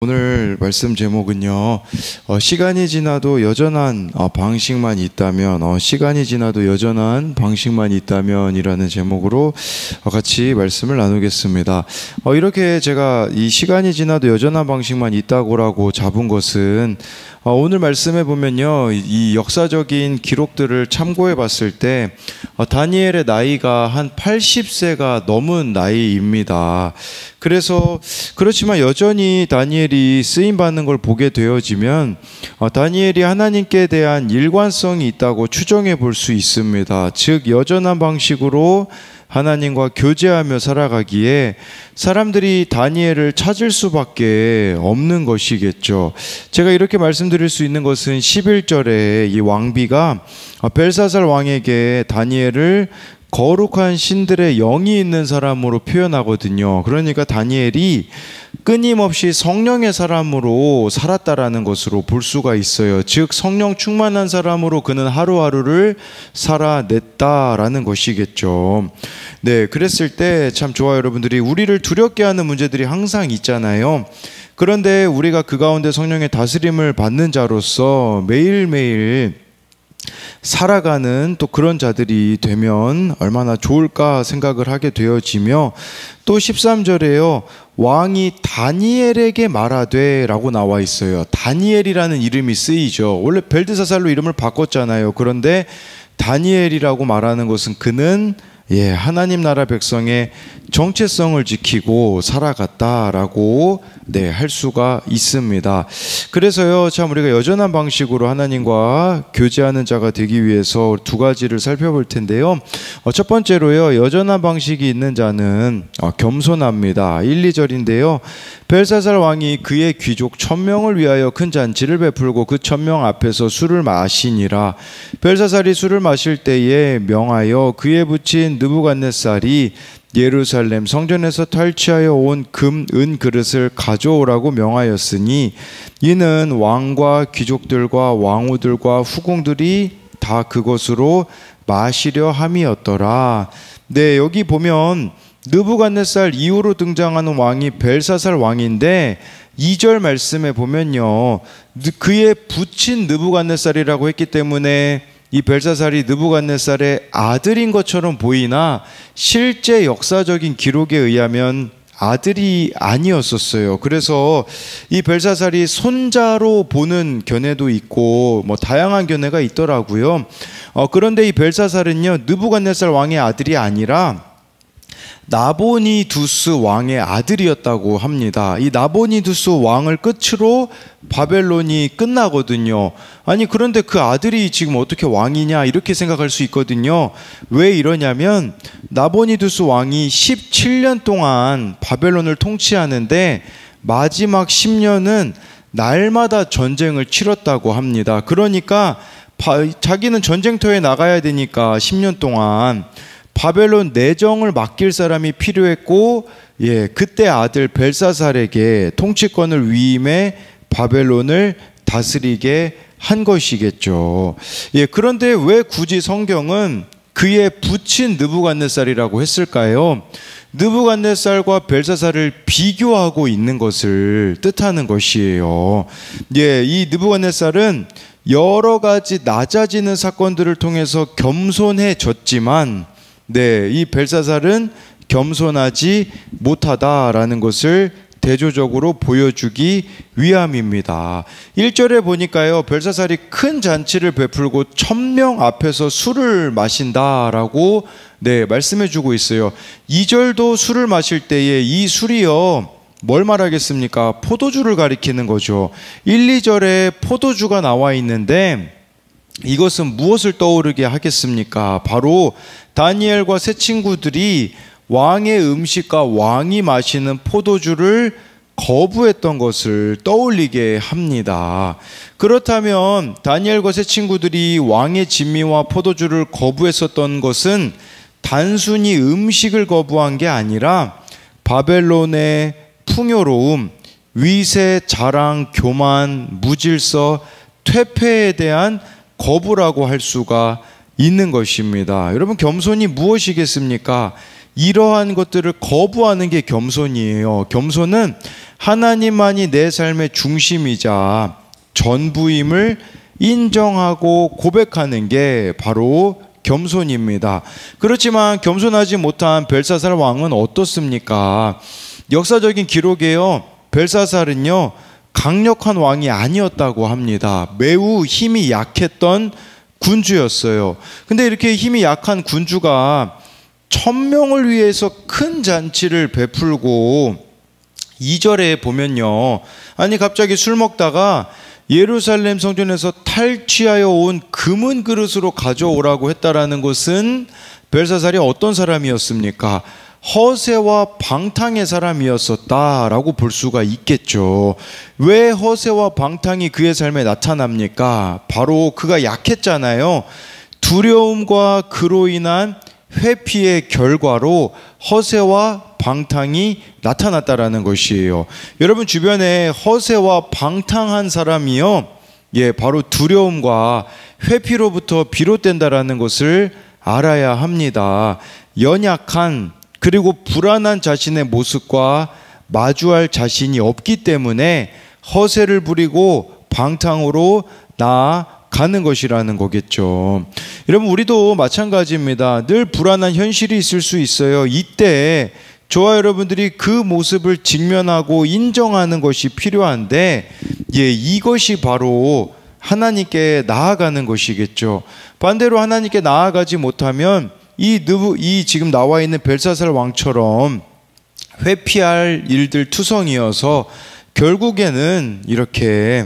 오늘 말씀 제목은요, 시간이 지나도 여전한 방식만 있다면, 시간이 지나도 여전한 방식만 있다면 이라는 제목으로 같이 말씀을 나누겠습니다. 이렇게 제가 이 시간이 지나도 여전한 방식만 있다고라고 잡은 것은 오늘 말씀해 보면요, 이 역사적인 기록들을 참고해 봤을 때 다니엘의 나이가 한 80세가 넘은 나이입니다. 그래서 그렇지만 여전히 다니엘이 쓰임 받는 걸 보게 되어지면 다니엘이 하나님께 대한 일관성이 있다고 추정해 볼 수 있습니다. 즉 여전한 방식으로 하나님과 교제하며 살아가기에 사람들이 다니엘을 찾을 수밖에 없는 것이겠죠. 제가 이렇게 말씀드릴 수 있는 것은 11절에 이 왕비가 벨사살 왕에게 다니엘을 거룩한 신들의 영이 있는 사람으로 표현하거든요. 그러니까 다니엘이 끊임없이 성령의 사람으로 살았다라는 것으로 볼 수가 있어요. 즉 성령 충만한 사람으로 그는 하루하루를 살아냈다라는 것이겠죠. 네, 그랬을 때 참 좋아요. 여러분들이 우리를 두렵게 하는 문제들이 항상 있잖아요. 그런데 우리가 그 가운데 성령의 다스림을 받는 자로서 매일매일 살아가는 또 그런 자들이 되면 얼마나 좋을까 생각을 하게 되어지며, 또 13절에요 왕이 다니엘에게 말하되 라고 나와 있어요. 다니엘이라는 이름이 쓰이죠. 원래 벨드사살로 이름을 바꿨잖아요. 그런데 다니엘이라고 말하는 것은 그는 하나님 나라 백성의 정체성을 지키고 살아갔다라고 할 수가 있습니다. 그래서요, 참 우리가 여전한 방식으로 하나님과 교제하는 자가 되기 위해서 두 가지를 살펴볼 텐데요. 첫 번째로요, 여전한 방식이 있는 자는 겸손합니다. 1, 2절인데요. 벨사살 왕이 그의 귀족 1000명을 위하여 큰 잔치를 베풀고 그 1000명 앞에서 술을 마시니라. 벨사살이 술을 마실 때에 명하여 그의 부친 느부갓네살이 예루살렘 성전에서 탈취하여 온 금, 은 그릇을 가져오라고 명하였으니 이는 왕과 귀족들과 왕후들과 후궁들이 다 그것으로 마시려 함이었더라. 네, 여기 보면 느부갓네살 이후로 등장하는 왕이 벨사살 왕인데 2절 말씀에 보면요, 그의 부친 느부갓네살이라고 했기 때문에 이 벨사살이 느부갓네살의 아들인 것처럼 보이나 실제 역사적인 기록에 의하면 아들이 아니었었어요. 그래서 이 벨사살이 손자로 보는 견해도 있고 다양한 견해가 있더라고요. 그런데 이 벨사살은요, 느부갓네살 왕의 아들이 아니라 나보니두스 왕의 아들이었다고 합니다. 이 나보니두스 왕을 끝으로 바벨론이 끝나거든요. 아니 그런데 그 아들이 지금 어떻게 왕이냐 이렇게 생각할 수 있거든요. 왜 이러냐면 나보니두스 왕이 17년 동안 바벨론을 통치하는데 마지막 10년은 날마다 전쟁을 치렀다고 합니다. 그러니까 자기는 전쟁터에 나가야 되니까 10년 동안 바벨론 내정을 맡길 사람이 필요했고, 그때 아들 벨사살에게 통치권을 위임해 바벨론을 다스리게 한 것이겠죠. 그런데 왜 굳이 성경은 그의 부친 느부갓네살이라고 했을까요? 느부갓네살과 벨사살을 비교하고 있는 것을 뜻하는 것이에요. 이 느부갓네살은 여러 가지 낮아지는 사건들을 통해서 겸손해졌지만 이 벨사살은 겸손하지 못하다라는 것을 대조적으로 보여주기 위함입니다. 1절에 보니까요, 벨사살이 큰 잔치를 베풀고 1000명 앞에서 술을 마신다라고 말씀해 주고 있어요. 2절도 술을 마실 때에 이 술이요, 뭘 말하겠습니까? 포도주를 가리키는 거죠. 1, 2절에 포도주가 나와 있는데 이것은 무엇을 떠오르게 하겠습니까? 바로 다니엘과 세 친구들이 왕의 음식과 왕이 마시는 포도주를 거부했던 것을 떠올리게 합니다. 그렇다면 다니엘과 세 친구들이 왕의 진미와 포도주를 거부했었던 것은 단순히 음식을 거부한 게 아니라 바벨론의 풍요로움, 위세, 자랑, 교만, 무질서, 퇴폐에 대한 거부라고 할 수가 있는 것입니다. 여러분, 겸손이 무엇이겠습니까? 이러한 것들을 거부하는 게 겸손이에요. 겸손은 하나님만이 내 삶의 중심이자 전부임을 인정하고 고백하는 게 바로 겸손입니다. 그렇지만 겸손하지 못한 벨사살 왕은 어떻습니까? 역사적인 기록에요, 벨사살은요 강력한 왕이 아니었다고 합니다. 매우 힘이 약했던 군주였어요. 근데 이렇게 힘이 약한 군주가 1000명을 위해서 큰 잔치를 베풀고 2절에 보면요, 아니 갑자기 술 먹다가 예루살렘 성전에서 탈취하여 온 금은 그릇으로 가져오라고 했다라는 것은 벨사살이 어떤 사람이었습니까? 허세와 방탕의 사람이었었다라고 볼 수가 있겠죠. 왜 허세와 방탕이 그의 삶에 나타납니까? 바로 그가 약했잖아요. 두려움과 그로 인한 회피의 결과로 허세와 방탕이 나타났다라는 것이에요. 여러분 주변에 허세와 방탕한 사람이요, 바로 두려움과 회피로부터 비롯된다라는 것을 알아야 합니다. 연약한 그리고 불안한 자신의 모습과 마주할 자신이 없기 때문에 허세를 부리고 방탕으로 나아가는 것이라는 거겠죠. 여러분 우리도 마찬가지입니다. 늘 불안한 현실이 있을 수 있어요. 이때 저와 여러분들이 그 모습을 직면하고 인정하는 것이 필요한데, 이것이 바로 하나님께 나아가는 것이겠죠. 반대로 하나님께 나아가지 못하면 이 지금 나와 있는 벨사살 왕처럼 회피할 일들 투성이어서 결국에는 이렇게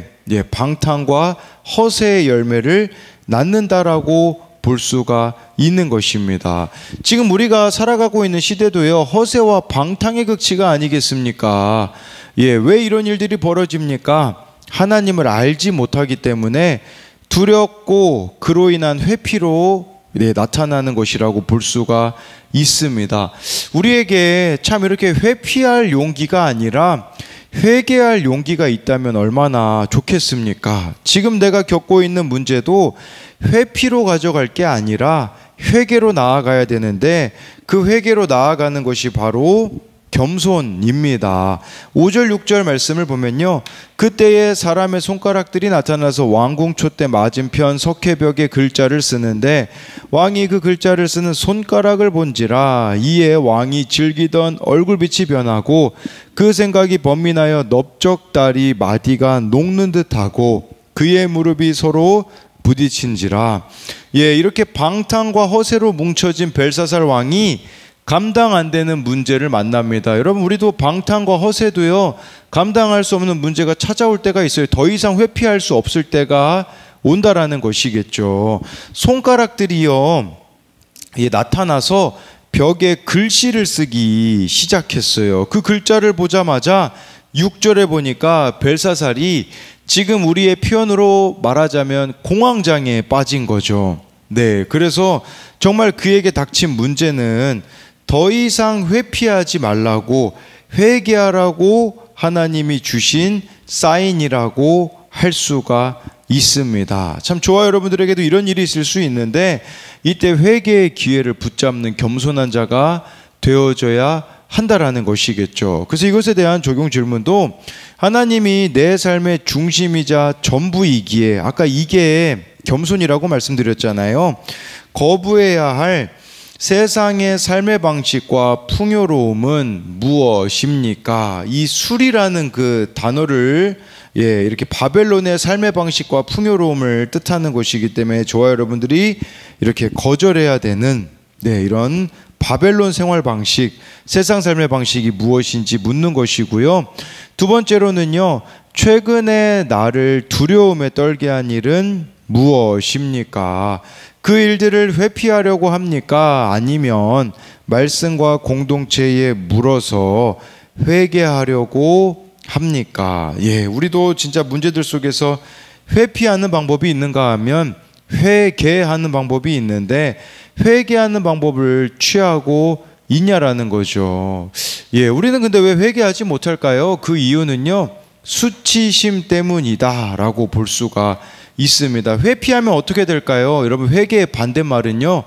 방탕과 허세의 열매를 낳는다라고 볼 수가 있는 것입니다. 지금 우리가 살아가고 있는 시대도요, 허세와 방탕의 극치가 아니겠습니까? 왜 이런 일들이 벌어집니까? 하나님을 알지 못하기 때문에 두렵고 그로 인한 회피로 나타나는 것이라고 볼 수가 있습니다. 우리에게 참 이렇게 회피할 용기가 아니라 회개할 용기가 있다면 얼마나 좋겠습니까? 지금 내가 겪고 있는 문제도 회피로 가져갈 게 아니라 회개로 나아가야 되는데, 그 회개로 나아가는 것이 바로 겸손입니다. 5절 6절 말씀을 보면요, 그때에 사람의 손가락들이 나타나서 왕궁 촛대 맞은편 석회벽에 글자를 쓰는데 왕이 그 글자를 쓰는 손가락을 본지라 이에 왕이 즐기던 얼굴빛이 변하고 그 생각이 번민하여 넓적다리 마디가 녹는 듯하고 그의 무릎이 서로 부딪힌지라. 이렇게 방탕과 허세로 뭉쳐진 벨사살 왕이 감당 안 되는 문제를 만납니다. 여러분 우리도 방탕과 허세도요, 감당할 수 없는 문제가 찾아올 때가 있어요. 더 이상 회피할 수 없을 때가 온다라는 것이겠죠. 손가락들이요 나타나서 벽에 글씨를 쓰기 시작했어요. 그 글자를 보자마자 6절에 보니까 벨사살이 지금 우리의 표현으로 말하자면 공황장애에 빠진 거죠. 그래서 정말 그에게 닥친 문제는 더 이상 회피하지 말라고 회개하라고 하나님이 주신 사인이라고 할 수가 있습니다. 참 저와 여러분들에게도 이런 일이 있을 수 있는데, 이때 회개의 기회를 붙잡는 겸손한 자가 되어져야 한다라는 것이겠죠. 그래서 이것에 대한 적용 질문도, 하나님이 내 삶의 중심이자 전부이기에, 아까 이게 겸손이라고 말씀드렸잖아요. 거부해야 할 세상의 삶의 방식과 풍요로움은 무엇입니까? 이 술이라는 그 단어를 이렇게 바벨론의 삶의 방식과 풍요로움을 뜻하는 것이기 때문에 저와 여러분들이 이렇게 거절해야 되는 이런 바벨론 생활 방식, 세상 삶의 방식이 무엇인지 묻는 것이고요. 두 번째로는요, 최근에 나를 두려움에 떨게 한 일은 무엇입니까? 그 일들을 회피하려고 합니까? 아니면 말씀과 공동체에 물어서 회개하려고 합니까? 우리도 진짜 문제들 속에서 회피하는 방법이 있는가 하면 회개하는 방법이 있는데, 회개하는 방법을 취하고 있냐라는 거죠. 우리는 근데 왜 회개하지 못할까요? 그 이유는요, 수치심 때문이다라고 볼 수가 있습니다. 회피하면 어떻게 될까요? 여러분, 회개의 반대말은요,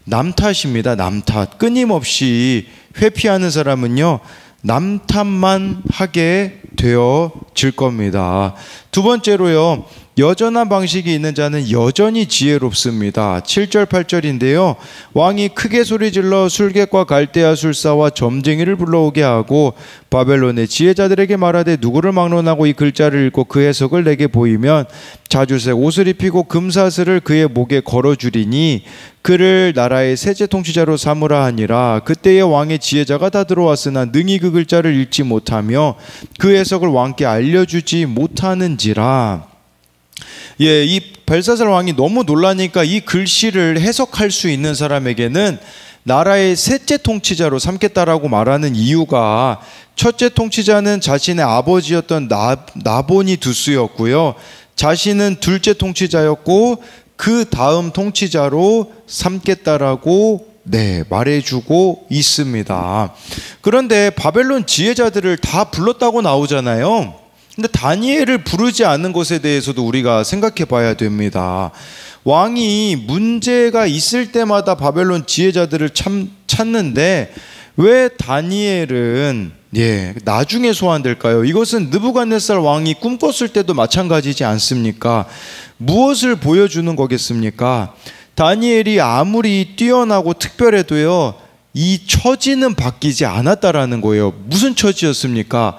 남 탓입니다. 남 탓. 끊임없이 회피하는 사람은요, 남 탓만 하게 되어질 겁니다. 두 번째로요, 여전한 방식이 있는 자는 여전히 지혜롭습니다. 7절 8절인데요. 왕이 크게 소리질러 술객과 갈대아 술사와 점쟁이를 불러오게 하고 바벨론의 지혜자들에게 말하되 누구를 막론하고 이 글자를 읽고 그 해석을 내게 보이면 자주색 옷을 입히고 금사슬을 그의 목에 걸어주리니 그를 나라의 세제 통치자로 삼으라 하니라. 그때의 왕의 지혜자가 다 들어왔으나 능히 그 글자를 읽지 못하며 그 해석을 왕께 알려주지 못하는지라. 예, 이 벨사살 왕이 너무 놀라니까 이 글씨를 해석할 수 있는 사람에게는 나라의 셋째 통치자로 삼겠다라고 말하는 이유가, 첫째 통치자는 자신의 아버지였던 나보니 두스였고요, 자신은 둘째 통치자였고 그 다음 통치자로 삼겠다라고 말해주고 있습니다. 그런데 바벨론 지혜자들을 다 불렀다고 나오잖아요. 근데 다니엘을 부르지 않는 것에 대해서도 우리가 생각해 봐야 됩니다. 왕이 문제가 있을 때마다 바벨론 지혜자들을 찾는데 왜 다니엘은 나중에 소환될까요? 이것은 느부갓네살 왕이 꿈꿨을 때도 마찬가지지 않습니까? 무엇을 보여주는 거겠습니까? 다니엘이 아무리 뛰어나고 특별해도요, 이 처지는 바뀌지 않았다라는 거예요. 무슨 처지였습니까?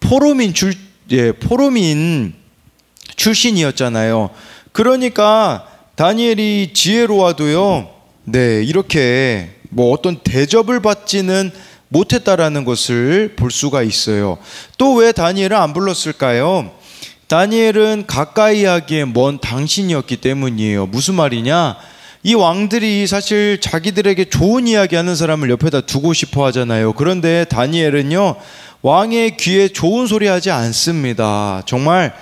포로민 출신이었잖아요. 그러니까 다니엘이 지혜로워도요, 이렇게 어떤 대접을 받지는 못했다라는 것을 볼 수가 있어요. 또 왜 다니엘을 안 불렀을까요? 다니엘은 가까이 하기에 먼 당신이었기 때문이에요. 무슨 말이냐? 이 왕들이 사실 자기들에게 좋은 이야기 하는 사람을 옆에다 두고 싶어 하잖아요. 그런데 다니엘은요, 왕의 귀에 좋은 소리 하지 않습니다. 정말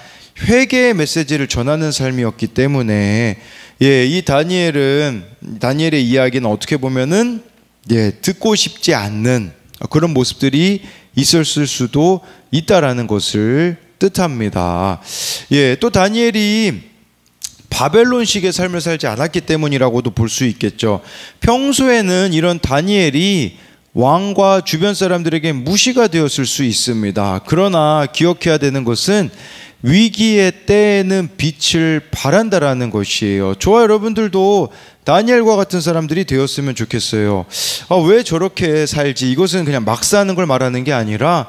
회개의 메시지를 전하는 삶이었기 때문에 이 다니엘의 이야기는 어떻게 보면은 듣고 싶지 않는 그런 모습들이 있었을 수도 있다라는 것을 뜻합니다. 또 다니엘이 바벨론식의 삶을 살지 않았기 때문이라고도 볼 수 있겠죠. 평소에는 이런 다니엘이 왕과 주변 사람들에게 무시가 되었을 수 있습니다. 그러나 기억해야 되는 것은 위기의 때에는 빛을 발한다라는 것이에요. 저와 여러분들도 다니엘과 같은 사람들이 되었으면 좋겠어요. 왜 저렇게 살지? 이것은 그냥 막 사는 걸 말하는 게 아니라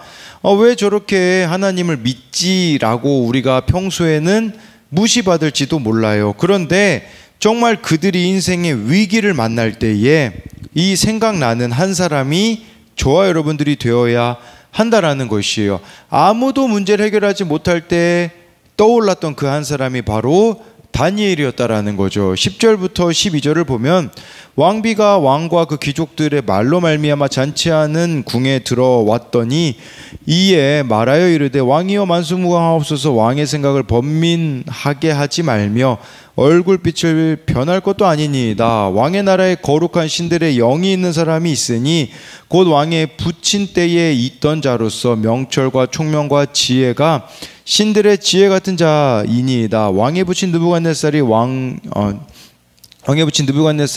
왜 저렇게 하나님을 믿지라고 우리가 평소에는 무시받을지도 몰라요. 그런데 정말 그들이 인생의 위기를 만날 때에 이 생각나는 한 사람이 저와 여러분들이 되어야 한다라는 것이에요. 아무도 문제를 해결하지 못할 때 떠올랐던 그 한 사람이 바로 다니엘이었다라는 거죠. 10절부터 12절을 보면 왕비가 왕과 그 귀족들의 말로 말미암아 잔치하는 궁에 들어왔더니 이에 말하여 이르되 왕이여 만수무강하옵소서. 왕의 생각을 번민하게 하지 말며 얼굴빛을 변할 것도 아니니이다. 왕의 나라에 거룩한 신들의 영이 있는 사람이 있으니 곧 왕의 부친 때에 있던 자로서 명철과 총명과 지혜가 신들의 지혜 같은 자이니이다. 왕의 부친 느부갓네살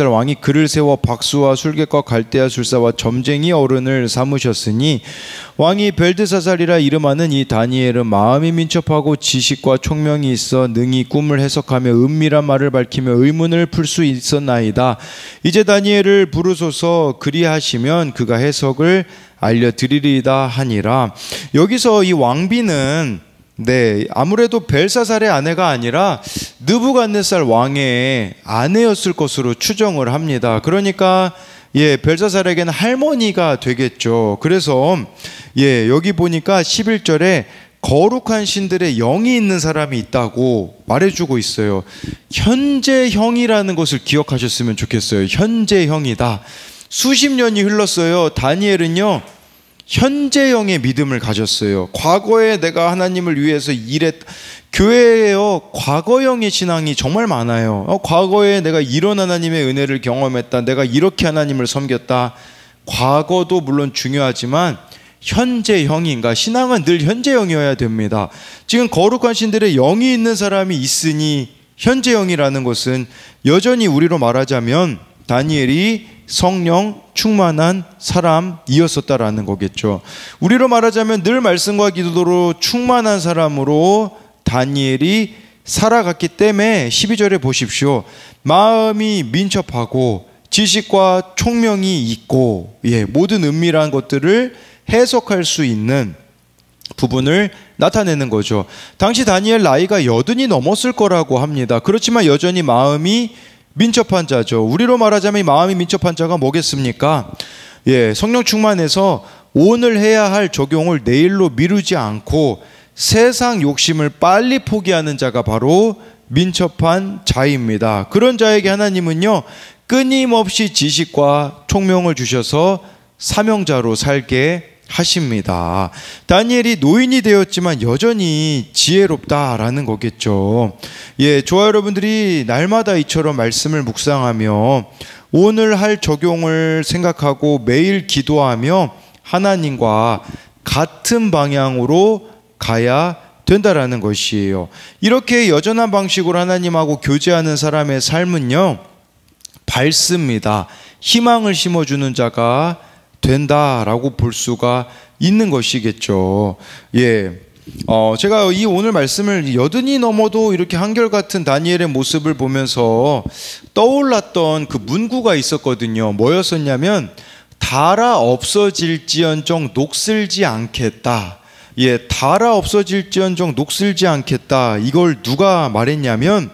왕이 그를 세워 박수와 술객과 갈대아 술사와 점쟁이 어른을 삼으셨으니 왕이 벨드사살이라 이름하는 이 다니엘은 마음이 민첩하고 지식과 총명이 있어 능히 꿈을 해석하며 은밀한 말을 밝히며 의문을 풀 수 있었나이다. 이제 다니엘을 부르소서. 그리하시면 그가 해석을 알려드리리이다 하니라. 여기서 이 왕비는 아무래도 벨사살의 아내가 아니라 느부갓네살 왕의 아내였을 것으로 추정을 합니다. 그러니까 벨사살에게는 할머니가 되겠죠. 그래서 여기 보니까 11절에 거룩한 신들의 영이 있는 사람이 있다고 말해주고 있어요. 현재형이라는 것을 기억하셨으면 좋겠어요. 현재형이다. 수십 년이 흘렀어요. 다니엘은요, 현재형의 믿음을 가졌어요. 과거에 내가 하나님을 위해서 교회에요, 과거형의 신앙이 정말 많아요. 과거에 내가 이런 하나님의 은혜를 경험했다, 내가 이렇게 하나님을 섬겼다. 과거도 물론 중요하지만 현재형인가? 신앙은 늘 현재형이어야 됩니다. 지금 거룩한 신들의 영이 있는 사람이 있으니 현재형이라는 것은 여전히 우리로 말하자면 다니엘이 성령 충만한 사람이었었다라는 거겠죠. 우리로 말하자면 늘 말씀과 기도로 충만한 사람으로 다니엘이 살아갔기 때문에 12절에 보십시오. 마음이 민첩하고 지식과 총명이 있고, 모든 은밀한 것들을 해석할 수 있는 부분을 나타내는 거죠. 당시 다니엘 나이가 80이 넘었을 거라고 합니다. 그렇지만 여전히 마음이 민첩한 자죠. 우리로 말하자면 이 마음이 민첩한 자가 뭐겠습니까? 성령 충만해서 오늘 해야 할 적용을 내일로 미루지 않고 세상 욕심을 빨리 포기하는 자가 바로 민첩한 자입니다. 그런 자에게 하나님은요, 끊임없이 지식과 총명을 주셔서 사명자로 살게 하십니다. 다니엘이 노인이 되었지만 여전히 지혜롭다라는 거겠죠. 저와 여러분들이 날마다 이처럼 말씀을 묵상하며 오늘 할 적용을 생각하고 매일 기도하며 하나님과 같은 방향으로 가야 된다라는 것이에요. 이렇게 여전한 방식으로 하나님하고 교제하는 사람의 삶은요, 밝습니다. 희망을 심어주는 자가 된다라고 볼 수가 있는 것이겠죠. 제가 이 오늘 말씀을 80이 넘어도 이렇게 한결같은 다니엘의 모습을 보면서 떠올랐던 그 문구가 있었거든요. 뭐였었냐면, 달아 없어질지언정 녹슬지 않겠다. 달아 없어질지언정 녹슬지 않겠다. 이걸 누가 말했냐면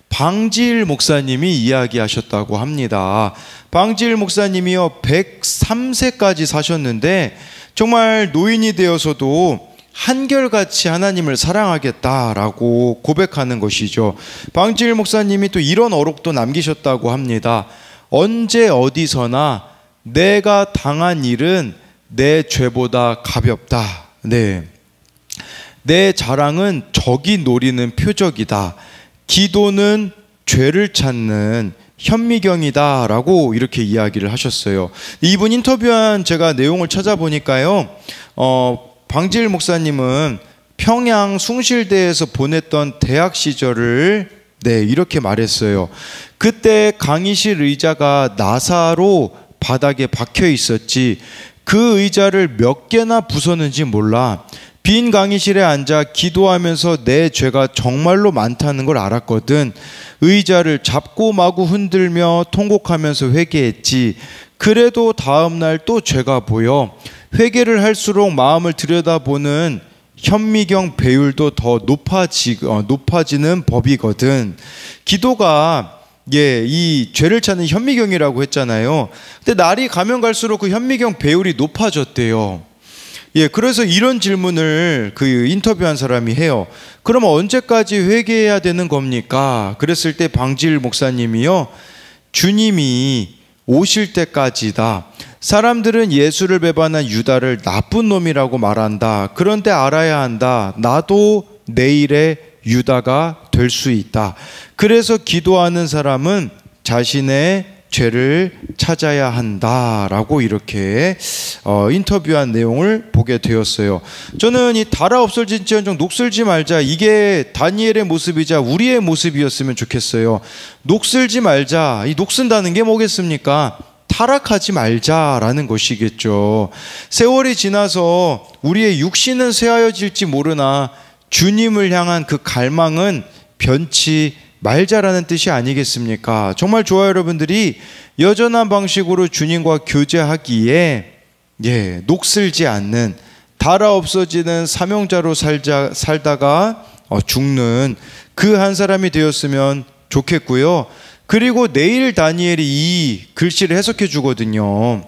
방지일 목사님이 이야기하셨다고 합니다. 방지일 목사님이요, 103세까지 사셨는데 정말 노인이 되어서도 한결같이 하나님을 사랑하겠다라고 고백하는 것이죠. 방지일 목사님이 또 이런 어록도 남기셨다고 합니다. 언제 어디서나 내가 당한 일은 내 죄보다 가볍다. 내 자랑은 적이 노리는 표적이다. 기도는 죄를 찾는 현미경이다 라고 이렇게 이야기를 하셨어요. 이분 인터뷰한 제가 내용을 찾아보니까요, 방지일 목사님은 평양 숭실대에서 보냈던 대학 시절을 이렇게 말했어요. 그때 강의실 의자가 나사로 바닥에 박혀 있었지 그 의자를 몇 개나 부쉈는지 몰라. 빈 강의실에 앉아 기도하면서 내 죄가 정말로 많다는 걸 알았거든. 의자를 잡고 마구 흔들며 통곡하면서 회개했지. 그래도 다음날 또 죄가 보여. 회개를 할수록 마음을 들여다보는 현미경 배율도 더 높아지는 법이거든. 기도가 이 죄를 찾는 현미경이라고 했잖아요. 근데 날이 가면 갈수록 그 현미경 배율이 높아졌대요. 그래서 이런 질문을 그 인터뷰한 사람이 해요. 그럼 언제까지 회개해야 되는 겁니까? 그랬을 때 방지일 목사님이요, 주님이 오실 때까지다. 사람들은 예수를 배반한 유다를 나쁜 놈이라고 말한다. 그런데 알아야 한다. 나도 내일의 유다가 될 수 있다. 그래서 기도하는 사람은 자신의 죄를 찾아야 한다라고 이렇게 인터뷰한 내용을 보게 되었어요. 저는 이 달아 없어질지언정 녹슬지 말자, 이게 다니엘의 모습이자 우리의 모습이었으면 좋겠어요. 녹슬지 말자, 이 녹슨다는 게 뭐겠습니까? 타락하지 말자라는 것이겠죠. 세월이 지나서 우리의 육신은 쇠하여질지 모르나 주님을 향한 그 갈망은 변치 말자라는 뜻이 아니겠습니까? 정말 좋아요, 여러분들이 여전한 방식으로 주님과 교제하기에 녹슬지 않는, 달아 없어지는 사명자로 살다가 죽는 그 한 사람이 되었으면 좋겠고요. 그리고 내일 다니엘이 이 글씨를 해석해 주거든요.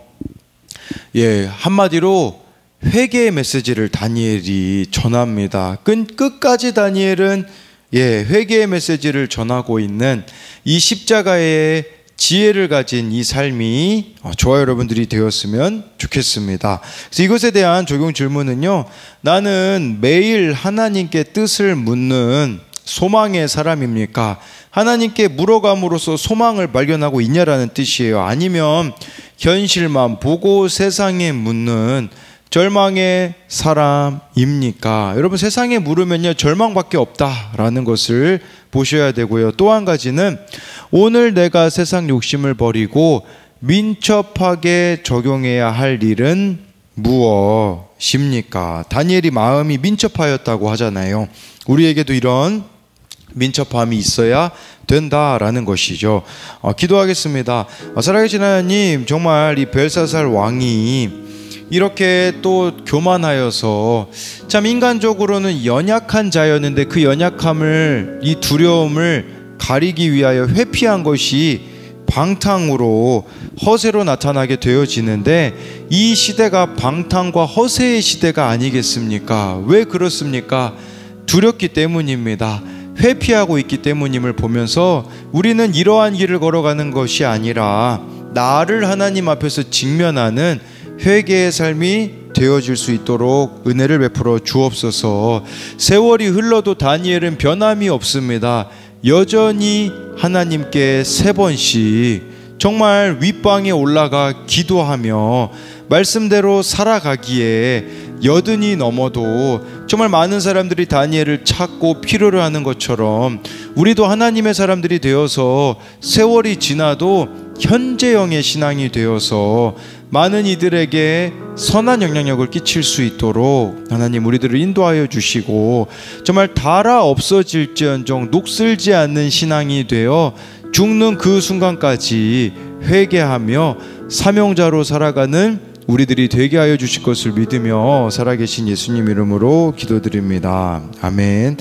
한마디로 회개의 메시지를 다니엘이 전합니다. 끝까지 다니엘은 회개의 메시지를 전하고 있는 이 십자가의 지혜를 가진 이 삶이 저와 여러분들이 되었으면 좋겠습니다. 그래서 이것에 대한 적용 질문은요, 나는 매일 하나님께 뜻을 묻는 소망의 사람입니까? 하나님께 물어감으로써 소망을 발견하고 있냐라는 뜻이에요. 아니면 현실만 보고 세상에 묻는 절망의 사람입니까? 여러분, 세상에 물으면요 절망밖에 없다라는 것을 보셔야 되고요. 또 한 가지는 오늘 내가 세상 욕심을 버리고 민첩하게 적용해야 할 일은 무엇입니까? 다니엘이 마음이 민첩하였다고 하잖아요. 우리에게도 이런 민첩함이 있어야 된다라는 것이죠. 기도하겠습니다. 살아계신 하나님, 정말 이 벨사살 왕이 이렇게 또 교만하여서 참 인간적으로는 연약한 자였는데 그 연약함을, 이 두려움을 가리기 위하여 회피한 것이 방탕으로 허세로 나타나게 되어지는데, 이 시대가 방탕과 허세의 시대가 아니겠습니까? 왜 그렇습니까? 두렵기 때문입니다. 회피하고 있기 때문임을 보면서 우리는 이러한 길을 걸어가는 것이 아니라 나를 하나님 앞에서 직면하는 회개의 삶이 되어질 수 있도록 은혜를 베풀어 주옵소서. 세월이 흘러도 다니엘은 변함이 없습니다. 여전히 하나님께 3번씩 정말 윗방에 올라가 기도하며 말씀대로 살아가기에 여든이 넘어도 정말 많은 사람들이 다니엘을 찾고 필요로 하는 것처럼 우리도 하나님의 사람들이 되어서 세월이 지나도 현재형의 신앙이 되어서 많은 이들에게 선한 영향력을 끼칠 수 있도록 하나님 우리들을 인도하여 주시고, 정말 닳아 없어질지언정 녹슬지 않는 신앙이 되어 죽는 그 순간까지 회개하며 사명자로 살아가는 우리들이 되게 하여 주실 것을 믿으며 살아계신 예수님 이름으로 기도드립니다. 아멘.